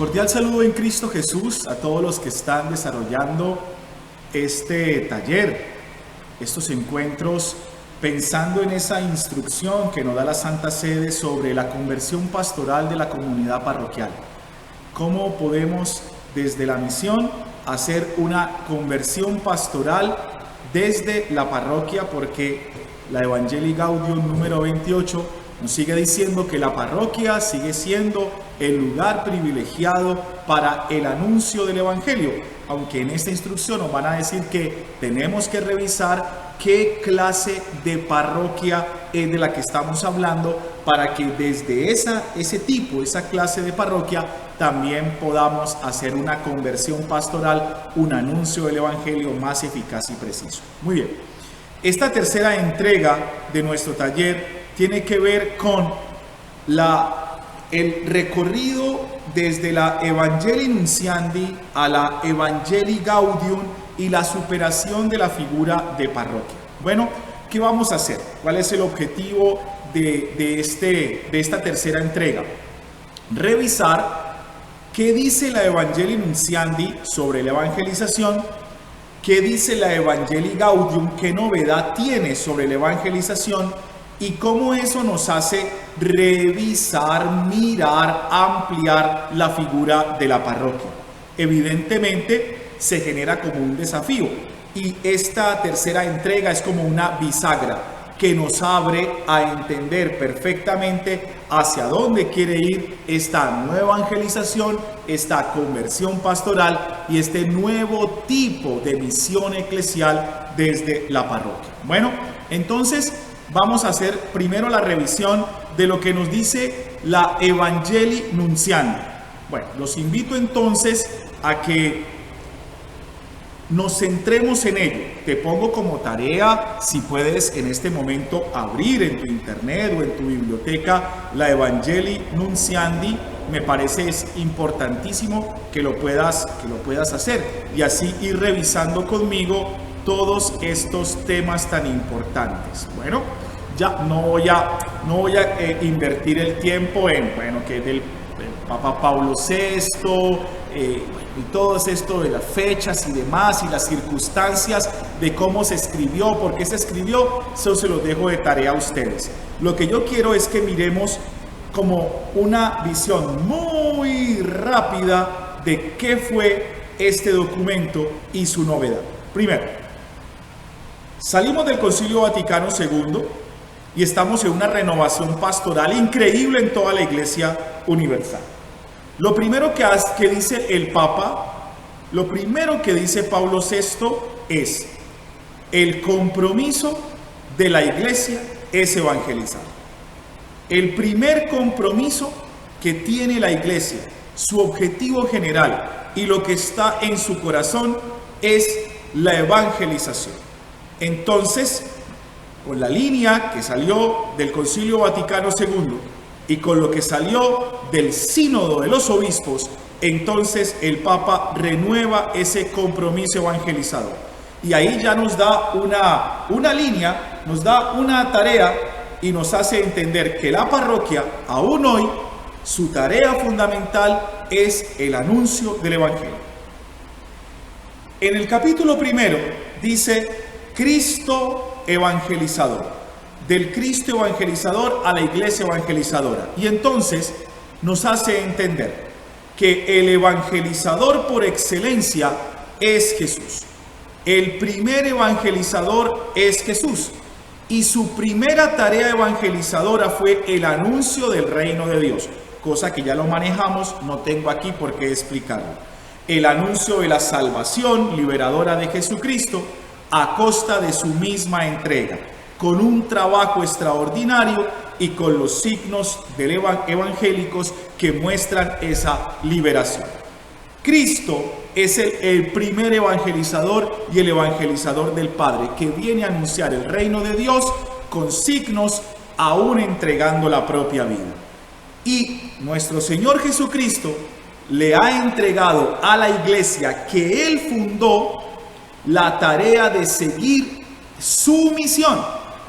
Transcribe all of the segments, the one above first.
Cordial saludo en Cristo Jesús a todos los que están desarrollando este taller, estos encuentros, pensando en esa instrucción que nos da la Santa Sede sobre la conversión pastoral de la comunidad parroquial. ¿Cómo podemos desde la misión hacer una conversión pastoral desde la parroquia? Porque la Evangelii Gaudium número 28 nos sigue diciendo que la parroquia sigue siendo el lugar privilegiado para el anuncio del Evangelio, aunque en esta instrucción nos van a decir que tenemos que revisar qué clase de parroquia es de la que estamos hablando para que desde esa clase de parroquia también podamos hacer una conversión pastoral, un anuncio del Evangelio más eficaz y preciso. Muy bien, esta tercera entrega de nuestro taller tiene que ver con el recorrido desde la Evangelii Nunciandi a la Evangelii Gaudium y la superación de la figura de parroquia. Bueno, ¿qué vamos a hacer? ¿Cuál es el objetivo de esta tercera entrega? Revisar qué dice la Evangelii Nunciandi sobre la evangelización, qué dice la Evangelii Gaudium, qué novedad tiene sobre la evangelización, y cómo eso nos hace revisar, mirar, ampliar la figura de la parroquia. Evidentemente se genera como un desafío, y esta tercera entrega es como una bisagra que nos abre a entender perfectamente hacia dónde quiere ir esta nueva evangelización, esta conversión pastoral y este nuevo tipo de misión eclesial desde la parroquia. Bueno, entonces vamos a hacer primero la revisión de lo que nos dice la Evangelii Nunciandi. Bueno, los invito entonces a que nos centremos en ello. Te pongo como tarea, si puedes en este momento abrir en tu internet o en tu biblioteca la Evangelii Nunciandi. Me parece es importantísimo que lo puedas hacer y así ir revisando conmigo todos estos temas tan importantes. Bueno, ya no voy a invertir el tiempo en, que del Papa Pablo VI y todo esto de las fechas y demás y las circunstancias de cómo se escribió, por qué se escribió, eso se los dejo de tarea a ustedes. Lo que yo quiero es que miremos como una visión muy rápida de qué fue este documento y su novedad. Primero, salimos del Concilio Vaticano II y estamos en una renovación pastoral increíble en toda la Iglesia universal. Lo primero que dice el Papa, lo primero que dice Pablo VI es: el compromiso de la Iglesia es evangelizar. El primer compromiso que tiene la Iglesia, su objetivo general y lo que está en su corazón es la evangelización. Entonces, con la línea que salió del Concilio Vaticano II y con lo que salió del Sínodo de los Obispos, entonces el Papa renueva ese compromiso evangelizador. Y ahí ya nos da una línea, nos da una tarea y nos hace entender que la parroquia, aún hoy, su tarea fundamental es el anuncio del Evangelio. En el capítulo primero dice: Cristo evangelizador, del Cristo evangelizador a la Iglesia evangelizadora. Y entonces nos hace entender que el evangelizador por excelencia es Jesús. El primer evangelizador es Jesús. Y su primera tarea evangelizadora fue el anuncio del reino de Dios, cosa que ya lo manejamos, no tengo aquí por qué explicarlo. El anuncio de la salvación liberadora de Jesucristo a costa de su misma entrega, con un trabajo extraordinario y con los signos evangélicos que muestran esa liberación. Cristo es el primer evangelizador y el evangelizador del Padre, que viene a anunciar el reino de Dios con signos, aún entregando la propia vida. Y nuestro Señor Jesucristo le ha entregado a la Iglesia que Él fundó la tarea de seguir su misión.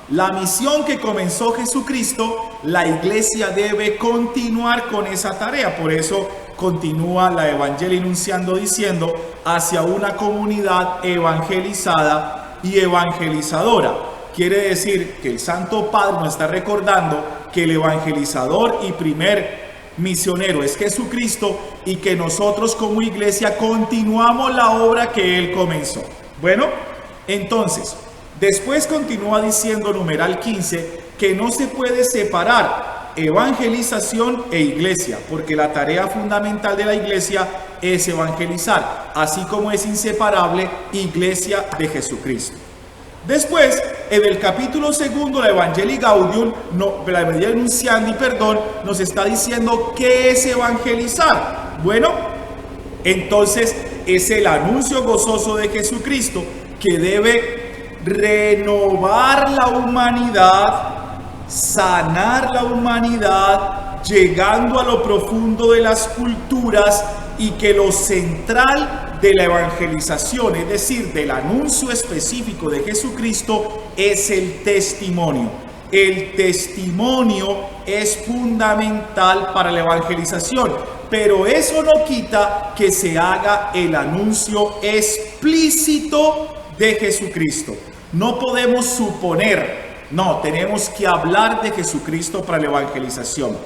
La misión que comenzó Jesucristo, la Iglesia debe continuar con esa tarea. Por eso continúa la Evangelii Nunciando diciendo hacia una comunidad evangelizada y evangelizadora. Quiere decir que el Santo Padre nos está recordando que el evangelizador y primer misionero es Jesucristo y que nosotros como iglesia continuamos la obra que Él comenzó. Bueno, entonces, después continúa diciendo numeral 15 que no se puede separar evangelización e iglesia, porque la tarea fundamental de la iglesia es evangelizar, así como es inseparable iglesia de Jesucristo. Después, en el capítulo 2, la Evangelii Gaudium, la Evangelii Nunciandi, nos está diciendo qué es evangelizar. Bueno, entonces es el anuncio gozoso de Jesucristo que debe renovar la humanidad, sanar la humanidad, llegando a lo profundo de las culturas, y que lo central de la evangelización, es decir, del anuncio específico de Jesucristo, es el testimonio. El testimonio es fundamental para la evangelización, pero eso no quita que se haga el anuncio explícito de Jesucristo. No podemos suponer, no, tenemos que hablar de Jesucristo para la evangelización.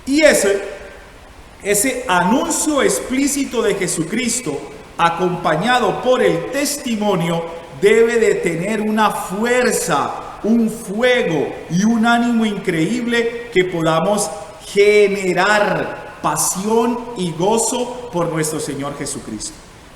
Y ese anuncio explícito de Jesucristo, acompañado por el testimonio, debe de tener una fuerza, un fuego y un ánimo increíble que podamos generar pasión y gozo por nuestro Señor Jesucristo.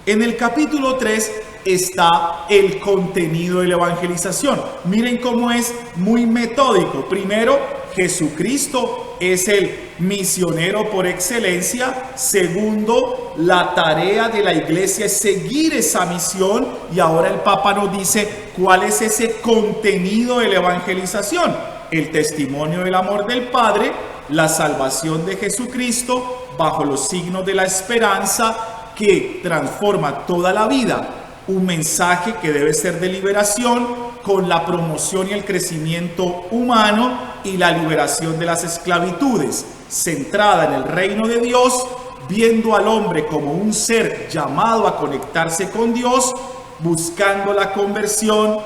En el capítulo 3 está el contenido de la evangelización. Miren cómo es muy metódico. Primero, Jesucristo es el misionero por excelencia. Segundo, la tarea de la iglesia es seguir esa misión. Y ahora el Papa nos dice cuál es ese contenido de la evangelización: el testimonio del amor del Padre, la salvación de Jesucristo bajo los signos de la esperanza que transforma toda la vida, un mensaje que debe ser de liberación, con la promoción y el crecimiento humano y la liberación de las esclavitudes, centrada en el reino de Dios, viendo al hombre como un ser llamado a conectarse con Dios, buscando la conversión,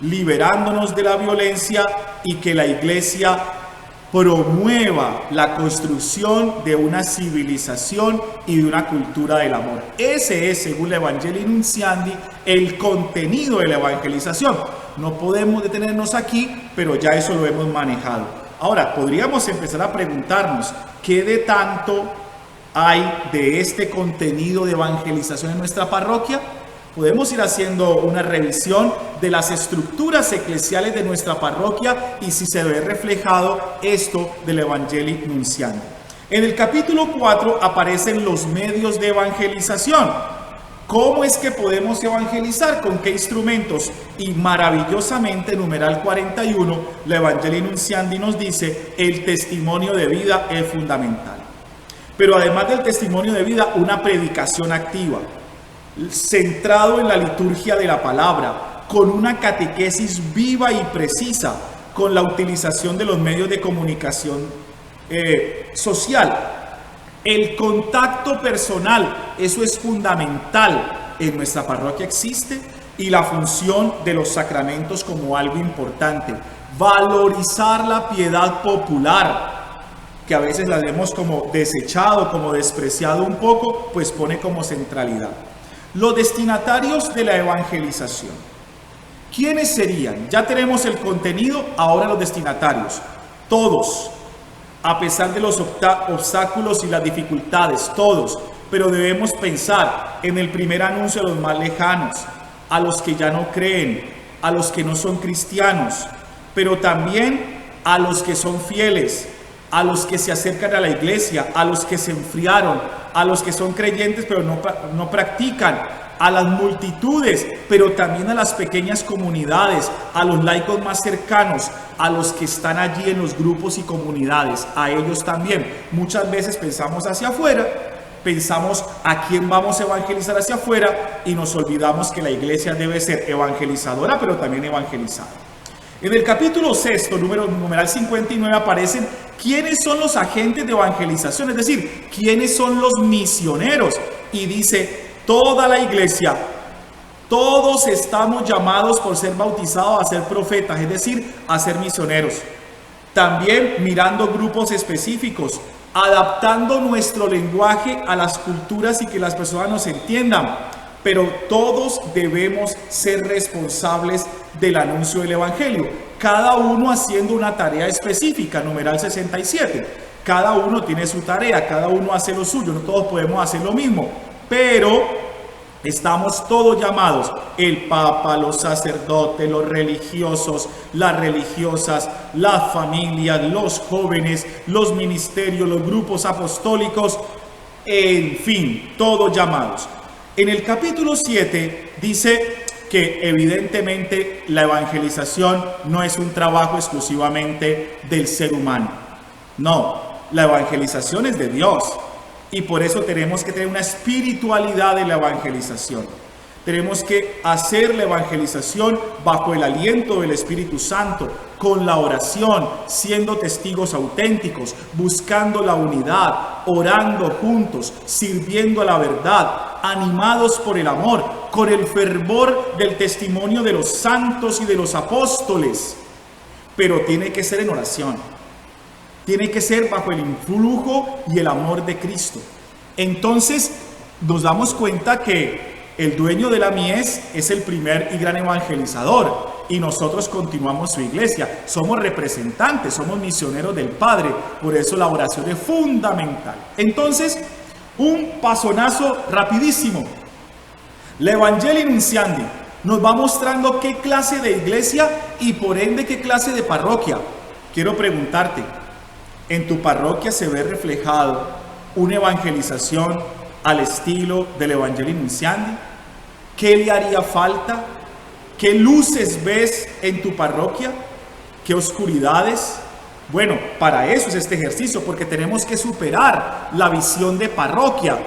liberándonos de la violencia, y que la iglesia promueva la construcción de una civilización y de una cultura del amor. Ese es, según la Evangelii Nunciandi, el contenido de la evangelización. No podemos detenernos aquí, pero ya eso lo hemos manejado. Ahora, podríamos empezar a preguntarnos, ¿qué de tanto hay de este contenido de evangelización en nuestra parroquia? Podemos ir haciendo una revisión de las estructuras eclesiales de nuestra parroquia y si se ve reflejado esto del Evangelii Nunciandi. En el capítulo 4 aparecen los medios de evangelización. ¿Cómo es que podemos evangelizar? ¿Con qué instrumentos? Y maravillosamente, numeral 41, la Evangelii Nunciandi nos dice: el testimonio de vida es fundamental. Pero además del testimonio de vida, una predicación activa, centrado en la liturgia de la palabra, con una catequesis viva y precisa, con la utilización de los medios de comunicación social. El contacto personal, eso es fundamental. En nuestra parroquia existe, y la función de los sacramentos como algo importante. Valorizar la piedad popular, que a veces la hemos como desechado, como despreciado un poco, pues pone como centralidad. Los destinatarios de la evangelización, ¿quiénes serían? Ya tenemos el contenido, ahora los destinatarios. Todos, a pesar de los obstáculos y las dificultades, todos. Pero debemos pensar en el primer anuncio a los más lejanos, a los que ya no creen, a los que no son cristianos, pero también a los que son fieles, a los que se acercan a la iglesia, a los que se enfriaron, a los que son creyentes pero no practican, a las multitudes, pero también a las pequeñas comunidades, a los laicos más cercanos, a los que están allí en los grupos y comunidades, a ellos también. Muchas veces pensamos hacia afuera, pensamos a quién vamos a evangelizar hacia afuera, y nos olvidamos que la iglesia debe ser evangelizadora, pero también evangelizada. En el capítulo 6, numeral 59, aparecen quiénes son los agentes de evangelización, es decir, quiénes son los misioneros. Y dice, toda la iglesia, todos estamos llamados por ser bautizados a ser profetas, es decir, a ser misioneros. También mirando grupos específicos, adaptando nuestro lenguaje a las culturas y que las personas nos entiendan. Pero todos debemos ser responsables del anuncio del evangelio, cada uno haciendo una tarea específica, numeral 67. Cada uno tiene su tarea, cada uno hace lo suyo, no todos podemos hacer lo mismo, pero estamos todos llamados, el Papa, los sacerdotes, los religiosos, las religiosas, las familias, los jóvenes, los ministerios, los grupos apostólicos, en fin, todos llamados. En el capítulo 7 dice que evidentemente la evangelización no es un trabajo exclusivamente del ser humano. No, la evangelización es de Dios y por eso tenemos que tener una espiritualidad de la evangelización. Tenemos que hacer la evangelización bajo el aliento del Espíritu Santo, con la oración, siendo testigos auténticos, buscando la unidad, orando juntos, sirviendo a la verdad, animados por el amor, con el fervor del testimonio de los santos y de los apóstoles. Pero tiene que ser en oración, tiene que ser bajo el influjo y el amor de Cristo. Entonces nos damos cuenta que el dueño de la mies es el primer y gran evangelizador y nosotros continuamos su iglesia. Somos representantes, somos misioneros del Padre, por eso la oración es fundamental. Entonces, un pasonazo rapidísimo. La Evangelii Nuntiandi nos va mostrando qué clase de iglesia y por ende qué clase de parroquia. Quiero preguntarte, ¿en tu parroquia se ve reflejado una evangelización al estilo del Evangelii Nuntiandi? ¿Qué le haría falta? ¿Qué luces ves en tu parroquia? ¿Qué oscuridades? Bueno, para eso es este ejercicio, porque tenemos que superar la visión de parroquia.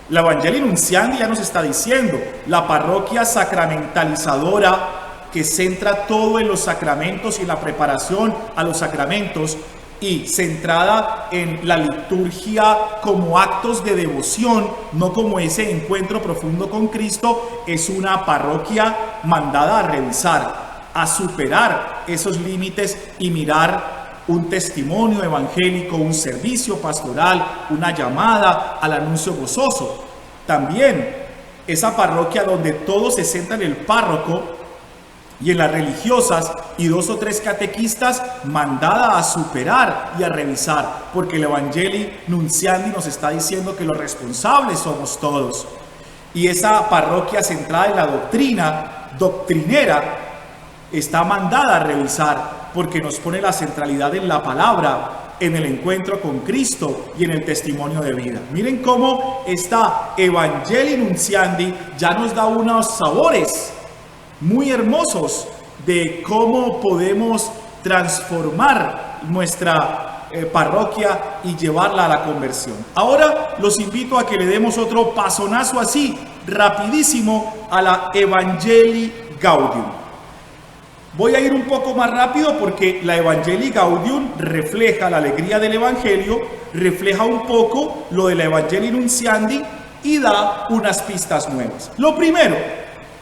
La Evangelii Nuntiandi ya nos está diciendo, la parroquia sacramentalizadora que centra todo en los sacramentos y en la preparación a los sacramentos, y centrada en la liturgia como actos de devoción, no como ese encuentro profundo con Cristo, es una parroquia mandada a revisar, a superar esos límites y mirar un testimonio evangélico, un servicio pastoral, una llamada al anuncio gozoso. También esa parroquia donde todo se centra en el párroco y en las religiosas y 2 o 3 catequistas, mandada a superar y a revisar, porque el Evangelii Nuntiandi nos está diciendo que los responsables somos todos. Y esa parroquia centrada en la doctrina, doctrinera, está mandada a revisar, porque nos pone la centralidad en la palabra, en el encuentro con Cristo y en el testimonio de vida. Miren cómo esta Evangelii Nuntiandi ya nos da unos sabores muy hermosos de cómo podemos transformar nuestra parroquia y llevarla a la conversión. Ahora los invito a que le demos otro pasonazo así, rapidísimo, a la Evangelii Gaudium. Voy a ir un poco más rápido porque la Evangelii Gaudium refleja la alegría del Evangelio, refleja un poco lo de la Evangelii Nuntiandi y da unas pistas nuevas. Lo primero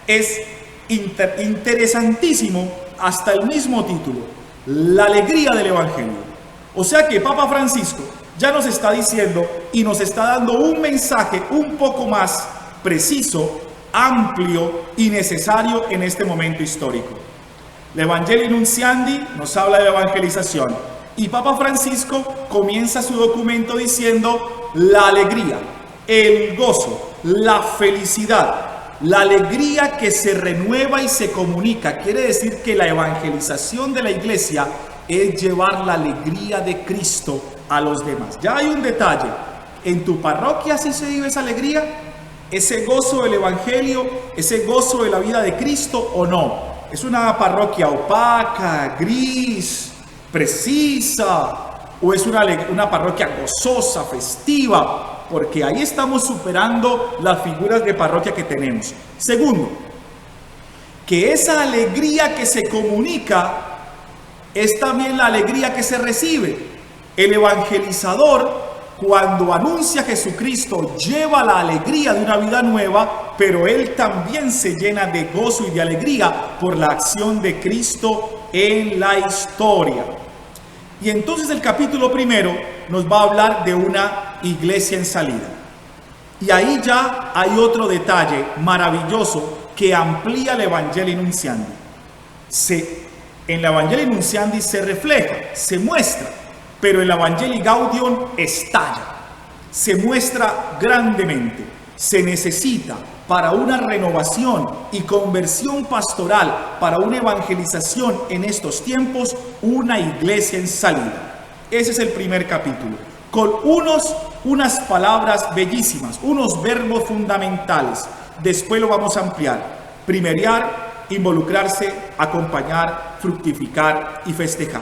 es interesantísimo, hasta el mismo título, la alegría del Evangelio. O sea que Papa Francisco ya nos está diciendo y nos está dando un mensaje un poco más preciso, amplio y necesario en este momento histórico. La Evangelii Nuntiandi nos habla de evangelización y Papa Francisco comienza su documento diciendo la alegría, el gozo, la felicidad. La alegría que se renueva y se comunica. Quiere decir que la evangelización de la iglesia es llevar la alegría de Cristo a los demás. Ya hay un detalle. ¿En tu parroquia sí se vive esa alegría? ¿Ese gozo del evangelio? ¿Ese gozo de la vida de Cristo o no? ¿Es una parroquia opaca, gris, precisa? ¿O es una parroquia gozosa, festiva? Porque ahí estamos superando las figuras de parroquia que tenemos. Segundo, que esa alegría que se comunica es también la alegría que se recibe. El evangelizador, cuando anuncia a Jesucristo, lleva la alegría de una vida nueva, pero él también se llena de gozo y de alegría por la acción de Cristo en la historia. Y entonces el capítulo primero nos va a hablar de una iglesia en salida. Y ahí ya hay otro detalle maravilloso que amplía el Evangelii Nuntiandi. En el Evangelii Nuntiandi se refleja, se muestra, pero el Evangelii Gaudium estalla, se muestra grandemente. Se necesita para una renovación y conversión pastoral, para una evangelización en estos tiempos, una iglesia en salida. Ese es el primer capítulo, con unas palabras bellísimas, unos verbos fundamentales. Después lo vamos a ampliar: primerear, involucrarse, acompañar, fructificar y festejar.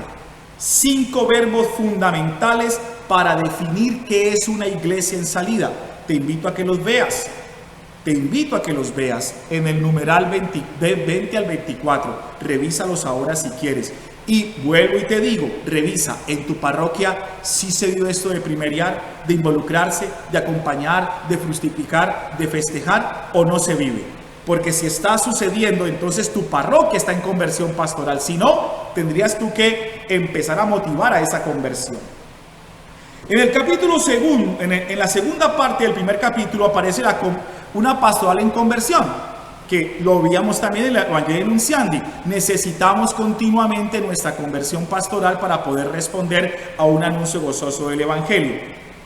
5 verbos fundamentales para definir qué es una iglesia en salida. Te invito a que los veas. Te invito a que los veas en el numeral 20 al 24. Revísalos ahora si quieres. Y vuelvo y te digo, revisa en tu parroquia si se dio esto de primerear, de involucrarse, de acompañar, de fructificar, de festejar, o no se vive. Porque si está sucediendo, entonces tu parroquia está en conversión pastoral. Si no, tendrías tú que empezar a motivar a esa conversión. En el capítulo segundo, en la segunda parte del primer capítulo, aparece una pastoral en conversión, que lo veíamos también en el Evangelii Nuntiandi. Necesitamos continuamente nuestra conversión pastoral para poder responder a un anuncio gozoso del Evangelio.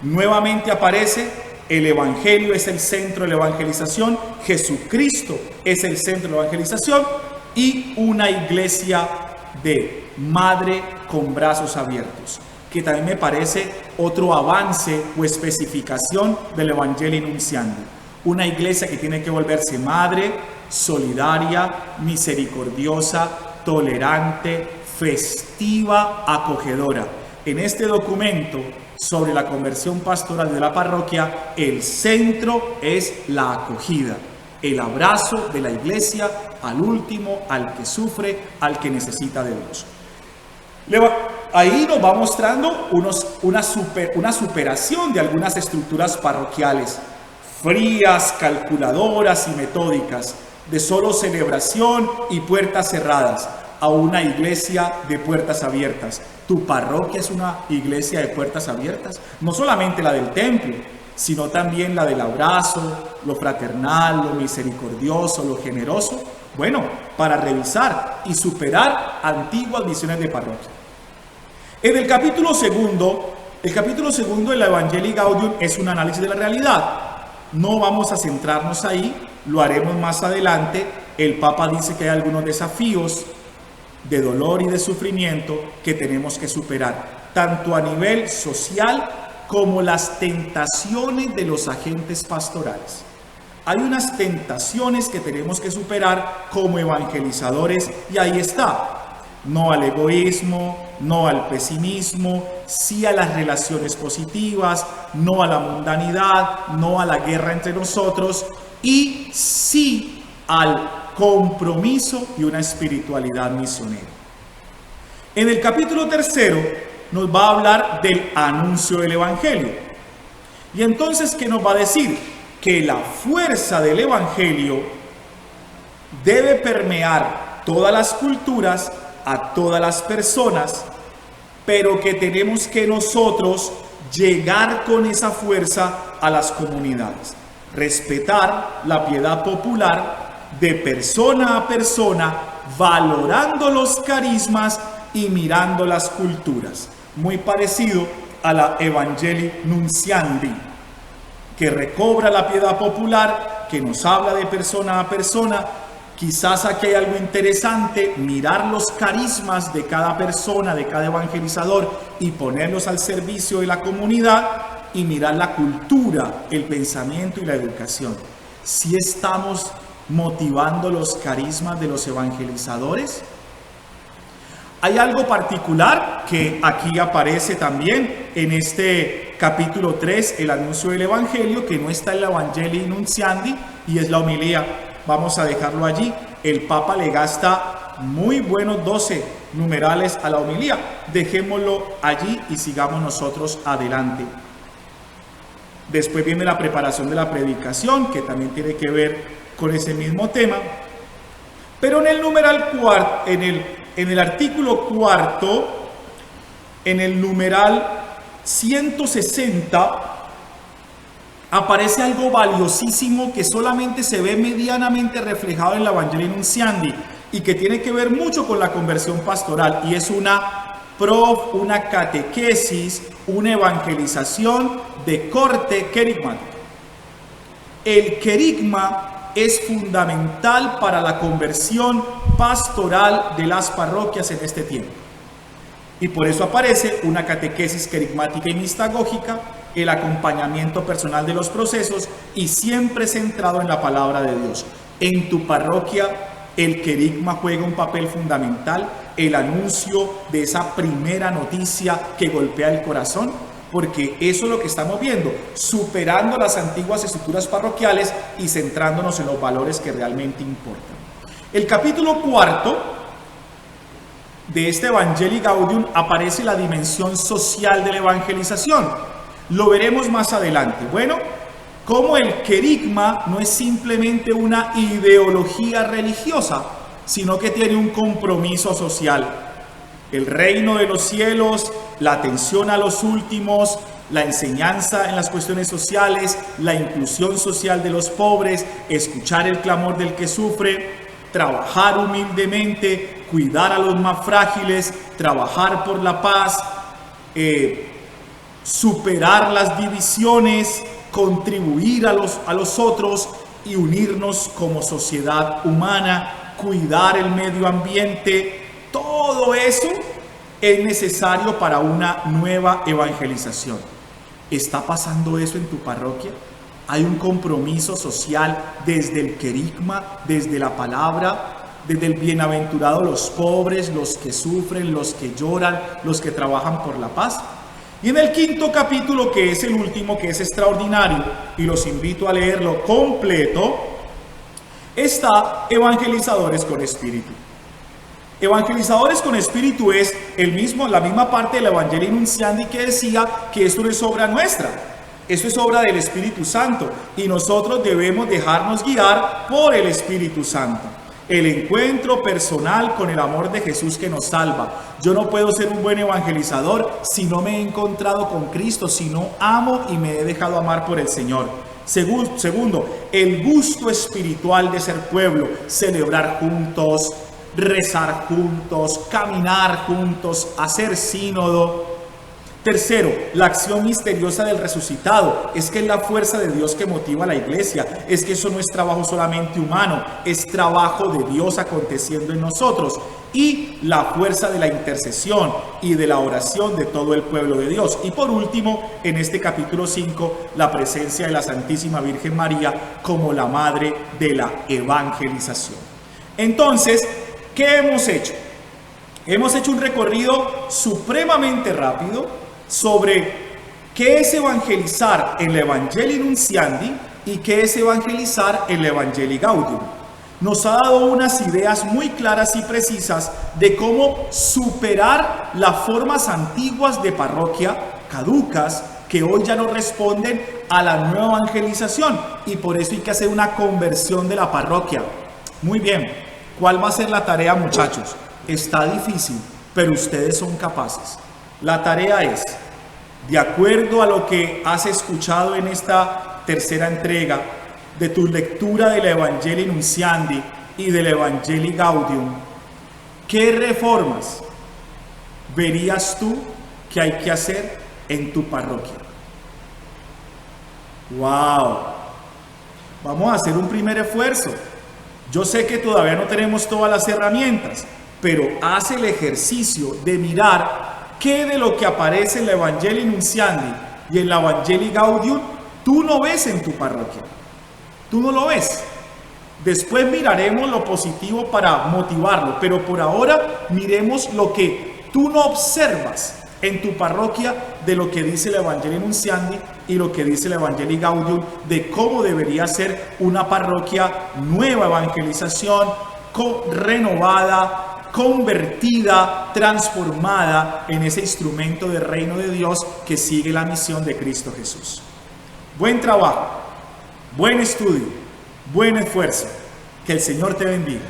Nuevamente aparece: el Evangelio es el centro de la evangelización, Jesucristo es el centro de la evangelización, y una iglesia de madre con brazos abiertos, que también me parece otro avance o especificación del Evangelii Nuntiandi. Una iglesia que tiene que volverse madre, solidaria, misericordiosa, tolerante, festiva, acogedora. En este documento sobre la conversión pastoral de la parroquia, el centro es la acogida, el abrazo de la iglesia al último, al que sufre, al que necesita de Dios. Ahí nos va mostrando una superación de algunas estructuras parroquiales frías, calculadoras y metódicas, de solo celebración y puertas cerradas, a una iglesia de puertas abiertas. ¿Tu parroquia es una iglesia de puertas abiertas? No solamente la del templo, sino también la del abrazo, lo fraternal, lo misericordioso, lo generoso. Bueno, para revisar y superar antiguas visiones de parroquia. En el capítulo segundo del Evangelii Gaudium es un análisis de la realidad. No vamos a centrarnos ahí, lo haremos más adelante. El Papa dice que hay algunos desafíos de dolor y de sufrimiento que tenemos que superar, tanto a nivel social como las tentaciones de los agentes pastorales. Hay unas tentaciones que tenemos que superar como evangelizadores, y ahí está: no al egoísmo, no al pesimismo, sí a las relaciones positivas, no a la mundanidad, no a la guerra entre nosotros, y sí al compromiso y una espiritualidad misionera. En el capítulo tercero nos va a hablar del anuncio del Evangelio. Y entonces, ¿qué nos va a decir? Que la fuerza del Evangelio debe permear todas las culturas, a todas las personas, pero que tenemos que nosotros llegar con esa fuerza a las comunidades. Respetar la piedad popular de persona a persona, valorando los carismas y mirando las culturas. Muy parecido a la Evangelii Nuntiandi, que recobra la piedad popular, que nos habla de persona a persona. Quizás aquí hay algo interesante: mirar los carismas de cada persona, de cada evangelizador, y ponerlos al servicio de la comunidad, y mirar la cultura, el pensamiento y la educación. ¿Sí estamos motivando los carismas de los evangelizadores? Hay algo particular que aquí aparece también en este capítulo 3, el anuncio del Evangelio, que no está en la Evangelii Nuntiandi, y es la homilía. Vamos a dejarlo allí. El Papa le gasta muy buenos 12 numerales a la homilía. Dejémoslo allí y sigamos nosotros adelante. Después viene la preparación de la predicación, que también tiene que ver con ese mismo tema. Pero en el numeral cuarto, en el artículo cuarto, en el numeral 160, aparece algo valiosísimo que solamente se ve medianamente reflejado en la Evangelii Nuntiandi y que tiene que ver mucho con la conversión pastoral, y es una catequesis, una evangelización de corte querigmático. El querigma es fundamental para la conversión pastoral de las parroquias en este tiempo. Y por eso aparece una catequesis querigmática y mistagógica, el acompañamiento personal de los procesos y siempre centrado en la palabra de Dios. En tu parroquia el querigma juega un papel fundamental, el anuncio de esa primera noticia que golpea el corazón, porque eso es lo que estamos viendo, superando las antiguas estructuras parroquiales y centrándonos en los valores que realmente importan. El capítulo cuarto de este Evangelii Gaudium aparece la dimensión social de la evangelización. Lo veremos más adelante. Bueno, como el querigma no es simplemente una ideología religiosa, sino que tiene un compromiso social. El reino de los cielos, la atención a los últimos, la enseñanza en las cuestiones sociales, la inclusión social de los pobres, escuchar el clamor del que sufre, trabajar humildemente, cuidar a los más frágiles, trabajar por la paz, superar las divisiones, contribuir a los otros y unirnos como sociedad humana, cuidar el medio ambiente. Todo eso es necesario para una nueva evangelización. ¿Está pasando eso en tu parroquia? ¿Hay un compromiso social desde el querigma, desde la palabra, desde el bienaventurado los pobres, los que sufren, los que lloran, los que trabajan por la paz? Y en el quinto capítulo, que es el último, que es extraordinario, y los invito a leerlo completo, está Evangelizadores con Espíritu. Evangelizadores con Espíritu es la misma parte del Evangelii Nuntiandi que decía que esto no es obra nuestra, esto es obra del Espíritu Santo, y nosotros debemos dejarnos guiar por el Espíritu Santo. El encuentro personal con el amor de Jesús que nos salva. Yo no puedo ser un buen evangelizador si no me he encontrado con Cristo, si no amo y me he dejado amar por el Señor. Segundo, el gusto espiritual de ser pueblo, celebrar juntos, rezar juntos, caminar juntos, hacer sínodo. Tercero, la acción misteriosa del resucitado. Es que es la fuerza de Dios que motiva a la iglesia. Es que eso no es trabajo solamente humano, es trabajo de Dios aconteciendo en nosotros. Y la fuerza de la intercesión y de la oración de todo el pueblo de Dios. Y por último, en este capítulo 5, la presencia de la Santísima Virgen María como la madre de la evangelización. Entonces, ¿qué hemos hecho? Hemos hecho un recorrido supremamente rápido sobre qué es evangelizar en la Evangelii Nuntiandi y qué es evangelizar en la Evangelii Gaudium. Nos ha dado unas ideas muy claras y precisas de cómo superar las formas antiguas de parroquia, caducas, que hoy ya no responden a la nueva evangelización, y por eso hay que hacer una conversión de la parroquia. Muy bien, ¿cuál va a ser la tarea, muchachos? Está difícil, pero ustedes son capaces. La tarea es, de acuerdo a lo que has escuchado en esta tercera entrega, de tu lectura de la Evangelii Nuntiandi y del Evangelii Gaudium, ¿qué reformas verías tú que hay que hacer en tu parroquia? ¡Wow! Vamos a hacer un primer esfuerzo. Yo sé que todavía no tenemos todas las herramientas, pero haz el ejercicio de mirar qué de lo que aparece en la Evangelii Nuntiandi y en la Evangelii Gaudium tú no ves en tu parroquia. Tú no lo ves. Después miraremos lo positivo para motivarlo, pero por ahora miremos lo que tú no observas en tu parroquia de lo que dice la Evangelii Nuntiandi y lo que dice la Evangelii Gaudium, de cómo debería ser una parroquia, nueva evangelización, renovada, convertida, transformada en ese instrumento del reino de Dios que sigue la misión de Cristo Jesús. Buen trabajo, buen estudio, buen esfuerzo. Que el Señor te bendiga.